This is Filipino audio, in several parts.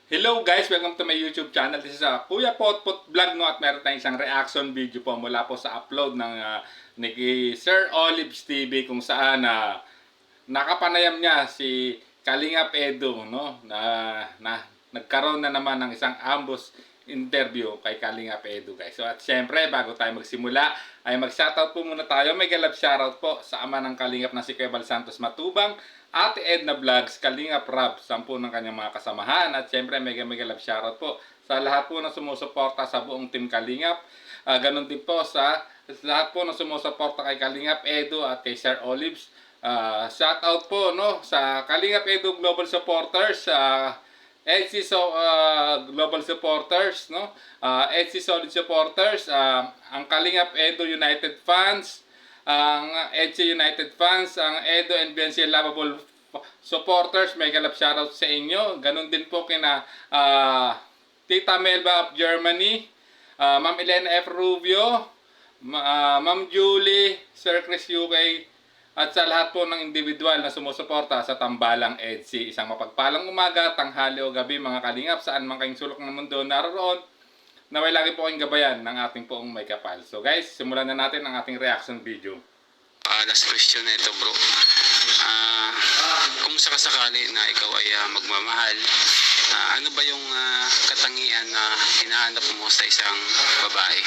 Hello guys, welcome to my YouTube channel. This is Kuya Potpot Vlog, no, at meron tayong isang reaction video po mula po sa upload ng ni Sir Olives TV, kung saan nakapanayam niya si Kalingap Edu, no, na nagkaroon na naman ng isang ambush interview kay Kalingap Edu, guys. So at syempre, bago tayo magsimula ay mag-shoutout po muna tayo. May galab shoutout po sa ama ng Kalingap na si Kuya Bal Santos Matubang, Ate Edna Vlogs, Kalingap Rab, 10 ng kanyang mga kasamahan. At syempre, mega love shoutout po sa lahat po na sumusuporta sa buong team Kalingap. Ganon din po sa lahat po na sumusuporta kay Kalingap Edu at kay Sir Olives. Shoutout po, no, sa Kalingap Edu Global Supporters, Global Supporters, no, EDC Solid Supporters, ang Kalingap Edu United Fans, ang EDC United Fans, ang Edo and BNC Lovable Supporters. Mega love shoutout sa inyo. Ganun din po kina Tita Melba of Germany, Ma'am Elena F. Rubio, Ma'am Julie, Sir Chris UK, at sa lahat po ng individual na sumusuporta sa Tambalang EDC. Isang mapagpalang umaga, tanghali o gabi mga kalingap, saan man kayong sulok ng mundo naroon, naway lagi po kayong gabayan ng ating poong may kapal. So guys, simulan na natin ang ating reaction video. Last question na ito, bro. Kung sakasakali na ikaw ay magmamahal, ano ba yung katangian na hinahanap mo sa isang babae?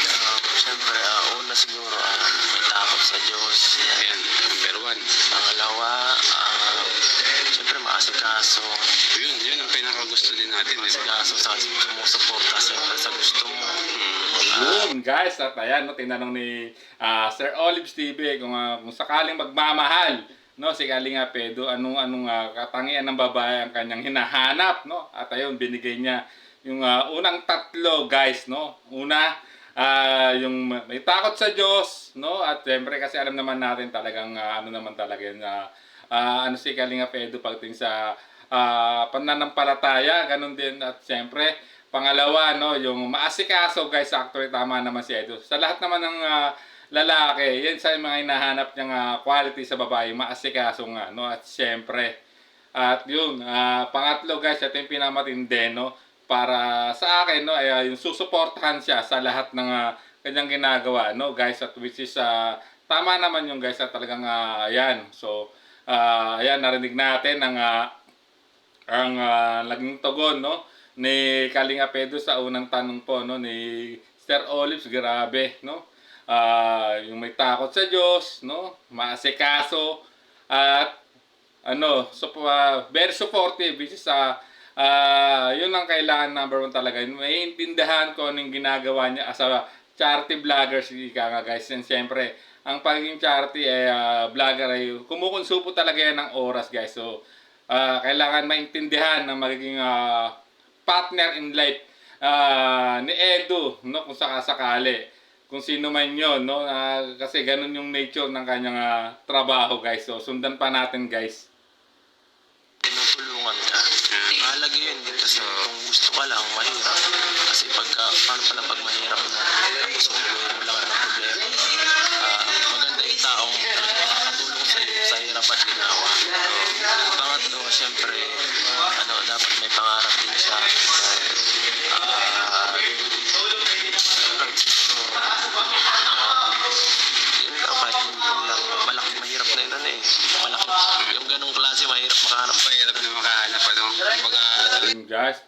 Siyempre, una siguro, may takot sa Diyos. Ayan, number one. Pangalawa, siyempre maasikaso. Yun ang pinakagusto din natin, di ba? Maasikaso sa sumusuporta siyempre sa gusto mo. Yun guys, at ayan, no, tinanong ni Sir Olives TV kung sakaling magmamahal, no, si Kalingap Edu, anong katangian ng babae ang kanyang hinahanap, no? At ayun, binigay niya yung unang tatlo, guys, no. Una, yung may takot sa Diyos, no? At siyempre kasi alam naman natin talagang ano naman talaga yun, ano si Kalingap Edu pagdating sa pananampalataya, ganun din. At siyempre, pangalawa, no, yung maasikaso, guys. Actually, tama naman si Edu. Sa lahat naman ng lalaki, yan sa mga hinahanap niyang quality sa babae, maasikaso nga, no. At siyempre, at yun, pangatlo, guys, ito yung pinamatindi, no, para sa akin, no, ay yung susuportahan siya sa lahat ng kanyang ginagawa, no, guys. At which is tama naman yung, guys, at talagang ayan. So ayan, narinig natin ang naging tugon, no, ni Kalingap Edu sa unang tanong po, no, ni Sir Olives. Grabe, no, yung may takot sa Diyos, no, maasikaso, at ano, very supportive, which is yun ang kailangan, number one talaga. May intindihan ko anong ginagawa niya as a charity vlogger, ika nga, guys. And siyempre, ang pagiging charity vlogger ay kumukonsupo talaga yan ng oras, guys. So kailangan maintindihan ng magiging partner in life ni Edu, no, kung sakasakali, kung sino man yun, no, kasi ganun yung nature ng kanyang trabaho, guys. So sundan pa natin, guys. Tinutulungan ka. Mahalaga yun dito sa kung gusto ka lang, mahirap. Kasi paano pala pag mahirap na, suluhin mo lang ng problema. Maganda yung taong nakatulong sa iyo sa hirap at ginawa. Pangatlo, siyempre, dapat may pangarap din siya. Malaki, mahirap na yun, malaki. Yung ganong klase, mahirap makahanap. Mahirap na makahanap, ano? Ayun, guys,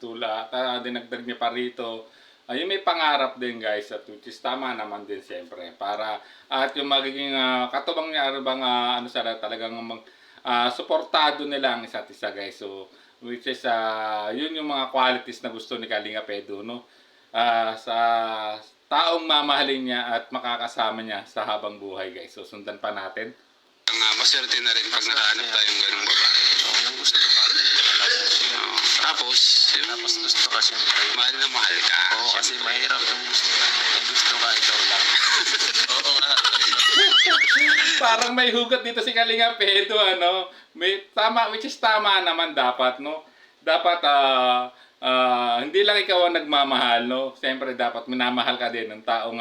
dinagdag niya pa rito. Ayun, may pangarap din, guys, at which is tama naman din siyempre. Para at yung magiging katubang niya, ano sana talagang suportado nila ang isa't isa, guys. So which is yun yung mga qualities na gusto ni Kalingap Edu, no, sa taong mamahalin niya at makakasama niya sa habang buhay, guys. So sundan pa natin. Maswerte na rin pag nakahanap tayong ganung babae. Yung gusto ka. Tapos Gusto ka siyempre. mahal na mahal ka. Oo, kasi mahirap yung gusto ka. Yung gusto ka, ikaw lang. Oo nga. Parang may hugot dito si Kalingap Edu, ano. May tama, which is tama naman dapat, no. Dapat hindi lang ikaw ang nagmamahal, no. Siyempre dapat minamahal ka din ng taong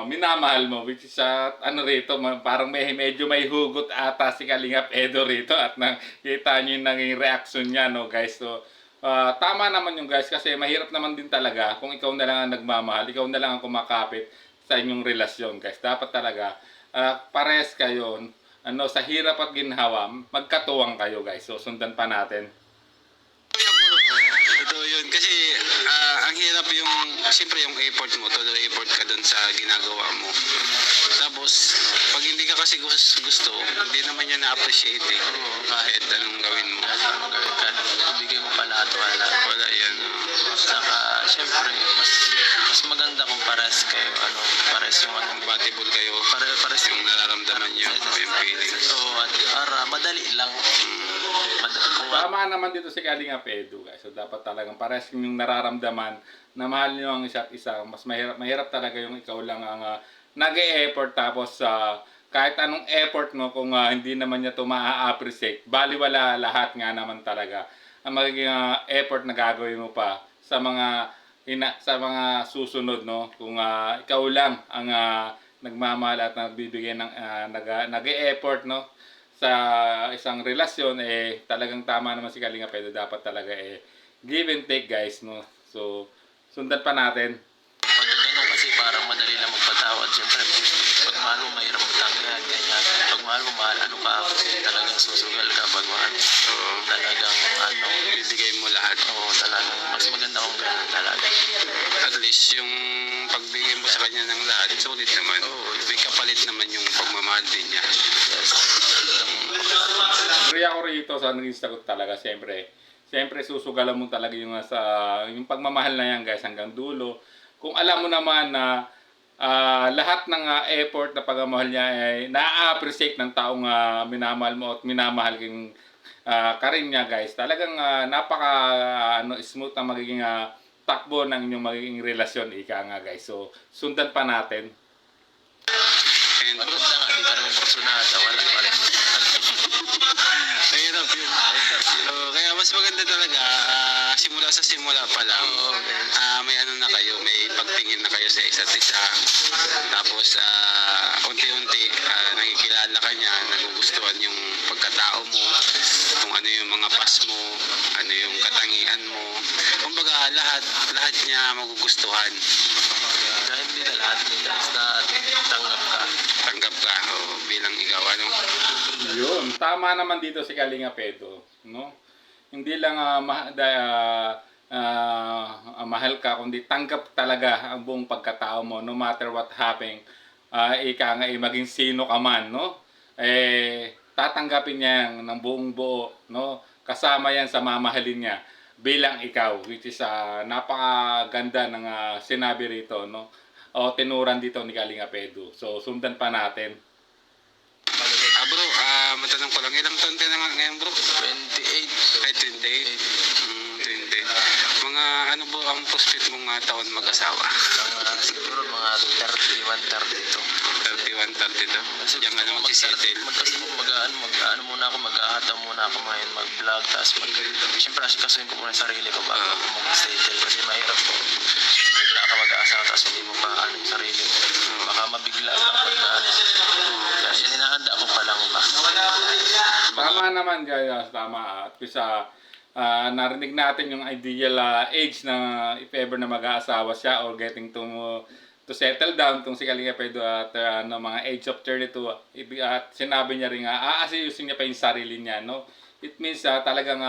minamahal mo, which is ano rito, parang medyo may hugot ata si Kalingap Edu rito, at nakita niyo yung naging reaction niya, no, guys. So tama naman yung guys kasi mahirap naman din talaga kung ikaw na lang ang nagmamahal, ikaw na lang ang kumakapit sa inyong relasyon guys. Dapat talaga pares kayo sa hirap at ginhawa, magkatuwang kayo guys. So sundan pa natin. Totoo yun. Kasi ang hirap yung, siyempre yung effort mo, todo effort ka dun sa ginagawa mo. Tapos, pag hindi ka kasi gusto, hindi naman yan na-appreciate eh. Kahit anong gawin mo. Kahit anong gawin ka, ibigay mo pa lahat, wala. Wala yan. Saka, syempre, mas maganda kung pares kayo, pares yung Compatible kayo. pares Yung nararamdaman nyo, yung feelings. So, at para madali lang. Kung Tama naman dito si Kalinga Pedro guys. So dapat talagang pares yung nararamdaman na mahal niyo ang isa't isa. Mas mahirap talaga yung ikaw lang ang nag-e-effort tapos kahit anong effort mo kung hindi naman niya ito ma-appreciate. Baliwala lahat nga naman talaga ang magiging effort na gagawin mo pa sa mga susunod no. Kung ikaw lang ang nagmamahal at nagbibigay ng nag-e-effort no sa isang relasyon talagang tama naman si Kalinga Pedro, dapat talaga give and take guys no. So sundan pa natin. pag ganun kasi parang madali lang magpatawad. Siyempre, pag mahal mo, mahirap magtanggihan, ganyan. Pag mahal mo, talagang susugal ka. Pag mahal mo, talagang Bibigay mo lahat. talagang mas maganda kung ganun talaga. At least yung pagbigay mo sa kanya ng lahat, sulit naman. May kapalit naman yung pagmamahal din niya. Yes. Agree ako rito sa naging sagot talaga. Siyempre susugalan mo talaga yung pagmamahal na yan guys hanggang dulo. Kung alam mo naman na lahat ng effort na pagmamahal niya ay na-appreciate ng taong minamahal mo at minamahal ka rin niya guys. Talagang napaka smooth na magiging takbo ng inyong magiging relasyon ika nga guys. So sundan pa natin. And Maganda nga, di pa naman porsunada. Wala pa rin. mahirap yun. Kaya mas maganda talaga, simula sa simula pa lang, may na kayo, may pagtingin na kayo sa isa't isa. Tapos, unti-unti, nakikilala ka niya, nagugustuhan yung pagkatao mo, kung ano yung mga pas mo, ano yung katangian mo. Kumbaga, lahat niya magugustuhan. Kahit hindi na lahat, basta tanggap ka. Tanggap ka, bilang ikaw, Yun, tama naman dito si Kalinga Pedro, no? Hindi lang mahal ka, kundi tanggap talaga ang buong pagkatao mo, no matter what happen. Ika nga maging sino ka man, no? Tatanggapin niya yan ng buong buo, no? Kasama yan sa mamahalin niya bilang ikaw, which is napakaganda ng sinabi rito, no? O tinuran dito ni Kalinga Pedro. So sundan pa natin. bro, matanong ko lang, ilang taon ka na ngayon bro? 28. Ay, 28? 20. Mga ano po ang prospect mong taon mag-asawa? Siguro mga 31, 32. 31, 32? Diyan ka na mag-settle? Mag-ano muna ako, mag-ahataw muna ako ngayon, mag-vlog, tapos siyempre asikasuhin ko muna yung sarili ko bago ako mag-settle kasi mahirap po. Bigla ka mag-aasawa tapos hindi mo pa ano yung sarili mo. Baka mabigla ka pagka kasi hinahanda ko pa lang ba. Tama naman guys, tama. At isa narinig natin yung ideal age na if ever na mag-aasawa siya or getting to settle down kung si Kalinga Pedro at mga age of 32 at sinabi niya rin aasiyusin niya pa yung sarili niya, no? It means talagang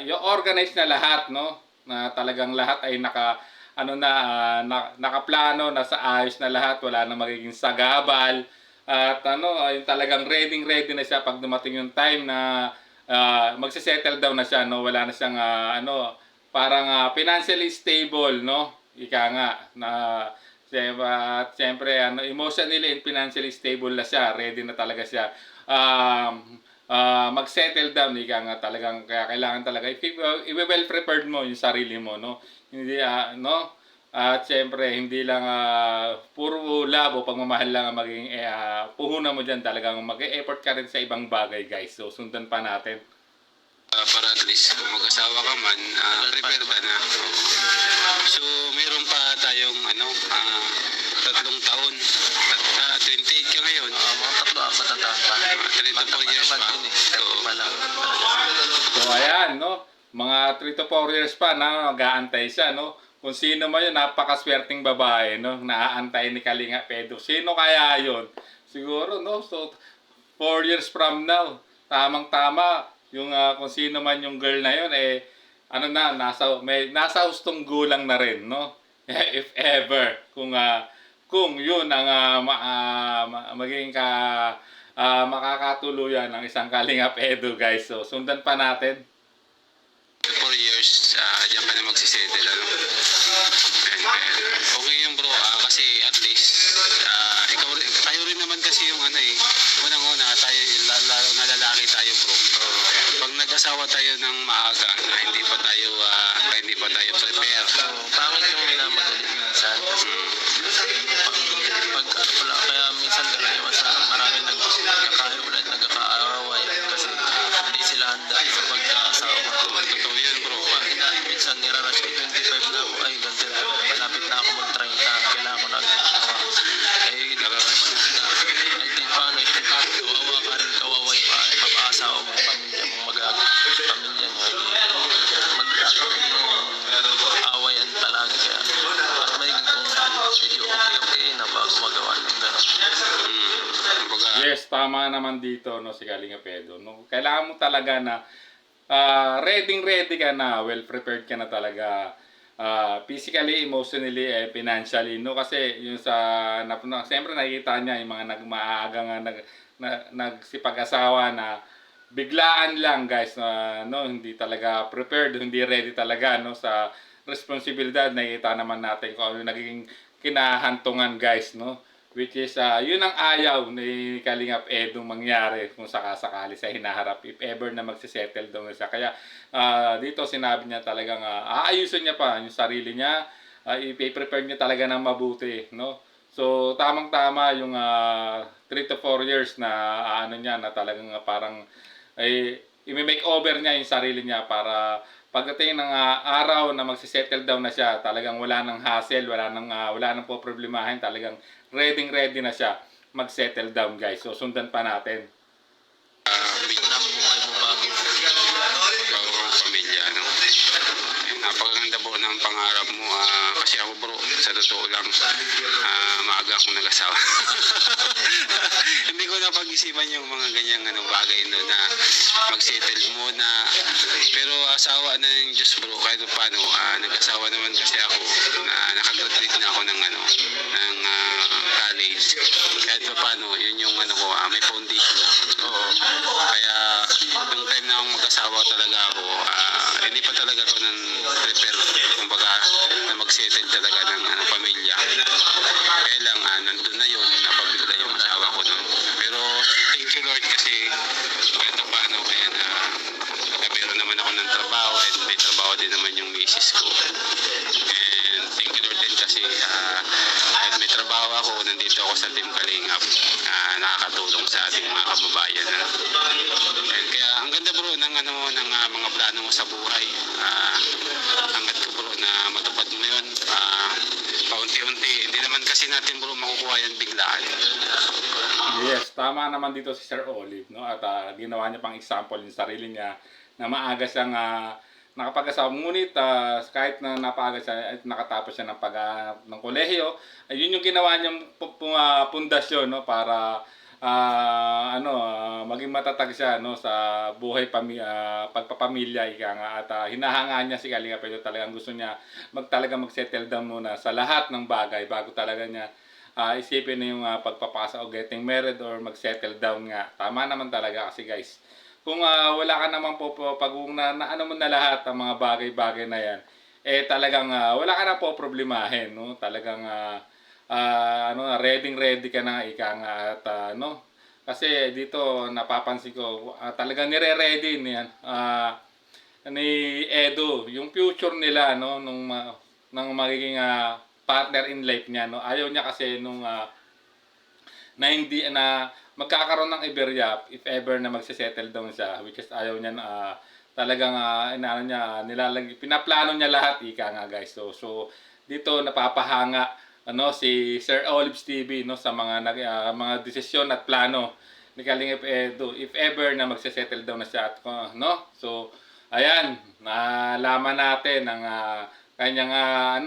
i-organize na lahat, no? Na talagang lahat ay nakaplano, nasa ayos na lahat, wala na magiging sagabal at yung talagang ready na siya pag dumating yung time na magse-settle down na siya, no? Wala na siyang parang financially stable, no? Ika nga na siyempre emotionally and financially stable na siya, ready na talaga siya mag-settle down, ika nga talagang kaya kailangan talaga i-well prepared mo yung sarili mo, no? Hindi no? At siyempre hindi lang puro love o pagmamahal lang ang maging puhunan mo diyan, talagang mag-e-effort ka rin sa ibang bagay guys. So sundan pa natin. Para at least kung mag-asawa ka man, prepare ka na. So, meron pa tayong 3 taon. 28 ka ngayon. Mga 3-4 taon pa. 3 to 4 years pa. So, So ayan, no? mga 3 to 4 years pa na mag-aantay siya, no? Kung sino man yun, napakaswerteng babae, no? Naaantay ni Kalinga Pedro. Sino kaya yun? Siguro, no? So, 4 years from now, tamang-tama, yung kung sino man yung girl na yun, eh, ano na, nasa hustong gulang na rin, no? If ever, kung yun ang magiging makakatuluyan ng isang Kalingap Edu, guys. So, sundan pa natin. 4 years, diyan ka na magsisettle, ano? Okay yun bro, kasi at least, kayo rin naman kasi yung ano eh, unang-una tayo, lalo na lalaki tayo bro. Pag nag-asawa tayo ng maaga, hindi pa tayo prepare. Pangit yung minamadali minsan kasi pag wala, kaya minsan karaniwan sa maraming nagkakahiwalay at nagkakaaway kasi hindi sila handa sa pagkaasawa. Totoo yun bro. Minsan nirarush ko 25 na ako, ay ganti na, malapit na ako mag-30, kailangan ko na mag-asawa. Eh, nirarush na. Ay di paano, kawawa ka rin, kawawa yung pag-aasawa mo, pamilya mong pamilya nyo, magkakaroon ng awayan talaga. Kaya parang may kung medyo okay na bago magawa ng gano'n. Kumbaga, Yes, tama naman dito, no, si Kalinga Pedro. No? Kailangan mo talaga na ready ka na, well prepared ka na talaga, physically, emotionally, financially, no? Kasi yung siyempre nakikita niya yung mga maagang nagsipag-asawa na biglaan lang, guys, no, hindi talaga prepared, hindi ready talaga, no, sa responsibilidad. Nakikita naman natin kung ano yung naging kinahantungan, guys, no, which is yun ang ayaw ni Kalingap Edu mangyari kung sakasakali sa hinaharap, if ever na magsisettle doon siya. Kaya dito sinabi niya talagang aayusin niya pa yung sarili niya, i-prepare niya talaga ng mabuti, no. So tamang-tama yung 3 to 4 years na ano niya, na talagang parang ay i-make over niya yung sarili niya para pagdating ng araw na magsisettle down na siya, talagang wala nang hassle, wala nang poproblemahin, talagang ready na siya mag-settle down, guys. So sundan pa natin. Ito na ang buhay mo bago. bagong pamilya, no? Napakaganda po ng pangarap mo, kasi ako bro, sa totoo lang, maaga akong nag-asawa. Hindi ko napag-isipan yung mga ganyang bagay no, na mag-settle muna. Pero asawa na ng Diyos bro, kahit paano, nag-asawa naman kasi ako, na nakagraduate na ako ng college. Kahit paano, yun yung may foundation na ako. Kaya, yung time na akong mag-asawa talaga ako, hindi pa talaga ako nang prepare, kumbaga, na mag-settle talaga ng pamilya. Kaya lang, nandun na yun, napabigla yung asawa ko nun. Pero, thank you Lord kasi, kahit paano, kaya meron naman ako ng trabaho, and may trabaho din naman yung misis ko. And thank you Lord din kasi, kahit may trabaho ako, nandito ako sa Team Kalingap, nakakatulong sa ating mga kababayan. And kaya, ang ganda bro ng mga plano mo sa buhay. Hanggat ko bro na matupad mo yun, paunti-unti. Hindi naman kasi natin bro makukuha yan biglaan. Yes, tama naman dito si Sir Olive, no? At ginawa niya pang example yung sarili niya na maaga siyang nakapag-asawa. Ngunit kahit na napaaga siya at nakatapos siya ng kolehiyo, yun yung ginawa niyang pundasyon, no, para maging matatag siya, no, sa buhay pagpapamilya, ika nga. At hinahanga niya si Kalinga Pedro, talagang gusto niya mag-settle down muna sa lahat ng bagay bago talaga niya isipin na yung pagpapasa o getting married or mag-settle down nga. Tama naman talaga kasi, guys, kung wala ka naman po pag ano mo na lahat ang mga bagay-bagay na yan, talagang wala ka na po problemahin, no? Talagang ready ka na, ika nga. At kasi dito napapansin ko, talagang nire-ready niyan ni Edu yung future nila, no, nung magiging partner in life niya, no. Ayaw niya kasi na hindi na magkakaroon ng iberya if ever na magse-settle down siya, which is ayaw niya na talagang pinaplano niya lahat, ika nga, guys. So dito napapahanga si Sir Olives TV, no, sa mga desisyon at plano ni Kalingap Edu if ever na magse-settle down na siya, at no. So ayan, nalaman natin ang kanyang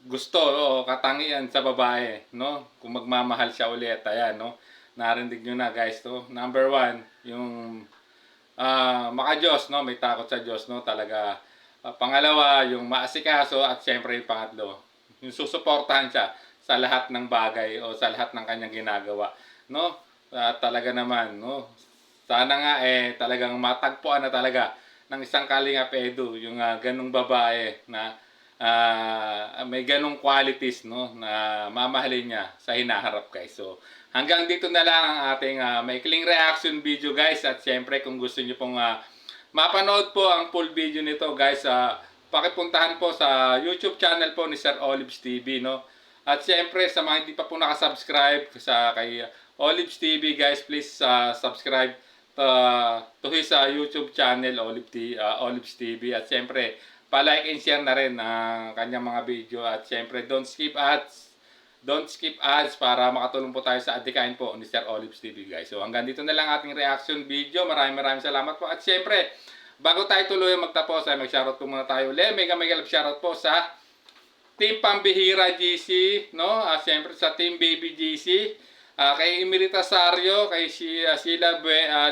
gusto o katangian sa babae, no? Kung magmamahal siya ulit, ayan, no? Narinig nyo na guys, no? Number 1, yung maka-Diyos, no? May takot sa Diyos, no? Talaga. Pangalawa, yung maasikaso, at syempre yung pangatlo, yung susuportahan siya sa lahat ng bagay o sa lahat ng kanyang ginagawa, no? Talaga naman, no? Sana nga talagang matagpuan na talaga ng isang Kalingap Edu yung ganong babae na may ganong qualities, no, na mamahalin niya sa hinaharap, guys. So hanggang dito na lang ang ating maikling reaction video, guys. At syempre kung gusto niyo pong mapanood po ang full video nito, guys, pakipuntahan po sa YouTube channel po ni Sir Olives TV, no? At syempre sa mga hindi pa po nakasubscribe kay Olives TV, guys, please subscribe to his YouTube channel, Olives TV. At syempre pa-like and share na rin ang kanyang mga video. At syempre don't skip ads para makatulong po tayo sa adikain po ni Sir Olives TV, guys. So hanggang dito na lang ating reaction video. Maraming salamat po. At syempre bago tayo tuloy magtapos ay mag-shoutout po muna tayo ulit. Mega love shoutout po sa Team Pambihira GC, no? At syempre sa Team Baby GC, kay Emerita Sario, kay Sheila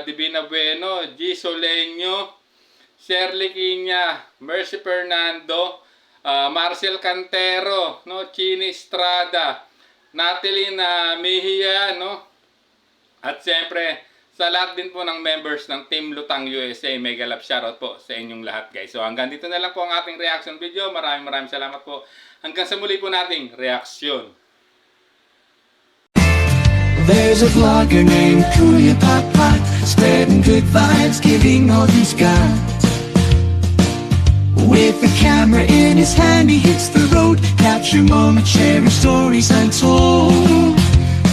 Divina Bueno, G. Soleño, Shirley Quiña, Mercy Fernando, Marcel Cantero, no? Chini Estrada, Natalie Mejia, no? At syempre sa lahat din po ng members ng Team Lutang USA, mega love shoutout po sa inyong lahat, guys. So hanggang dito na lang po ang ating reaction video. Maraming salamat po. Hanggang sa muli po nating reaksyon. There's a vlogger named Kuya Pot, spreading good vibes, giving all he's got. With the camera in his hand, he hits the road, capture moments, sharing stories untold.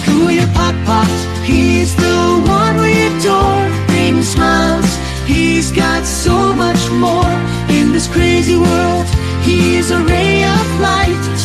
Kuya Pot, he's the one we adore, bring smiles, he's got so much more. In this crazy world, he is a ray of light.